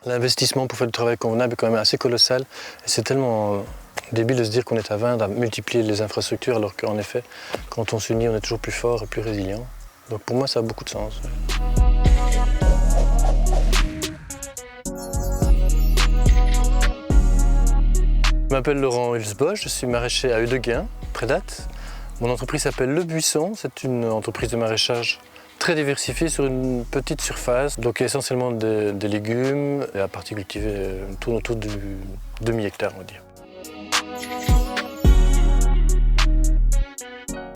L'investissement pour faire du travail convenable est quand même assez colossal. Et c'est tellement débile de se dire qu'on est à 20 à multiplier les infrastructures, alors qu'en effet, quand on s'unit, on est toujours plus fort et plus résilient. Donc pour moi, ça a beaucoup de sens. Je m'appelle Laurent Hulsbosch, je suis maraîcher à Heudeguin, près d'Ath. Mon entreprise s'appelle Le Buisson, c'est une entreprise de maraîchage très diversifiée sur une petite surface, donc essentiellement des légumes, et à partie cultivée tourne autour du demi-hectare, on va dire.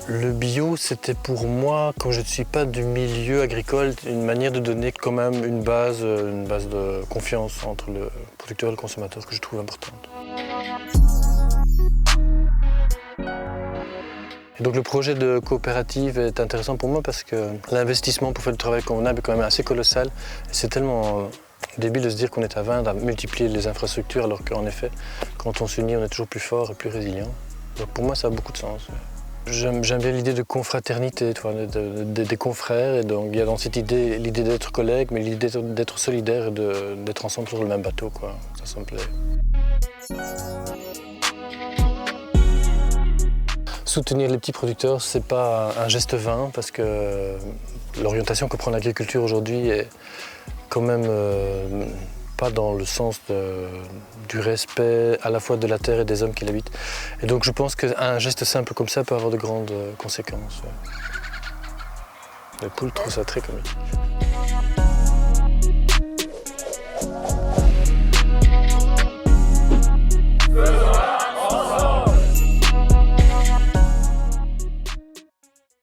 Le bio, c'était pour moi, comme je ne suis pas du milieu agricole, une manière de donner quand même une base de confiance entre le producteur et le consommateur que je trouve importante. Et donc le projet de coopérative est intéressant pour moi parce que l'investissement pour faire du travail convenable est quand même assez colossal. Et c'est tellement débile de se dire qu'on est à 20 à multiplier les infrastructures, alors qu'en effet, quand on s'unit, on est toujours plus fort et plus résilient. Donc pour moi, ça a beaucoup de sens. J'aime bien l'idée de confraternité, des confrères, et donc il y a dans cette idée l'idée d'être collègue, mais l'idée d'être solidaire et d'être ensemble sur le même bateau, quoi. Ça me plaît. Soutenir les petits producteurs, c'est pas un geste vain, parce que l'orientation que prend l'agriculture aujourd'hui est quand même pas dans le sens du respect à la fois de la terre et des hommes qui l'habitent. Et donc je pense qu'un geste simple comme ça peut avoir de grandes conséquences. Les poules trouvent ça très comique.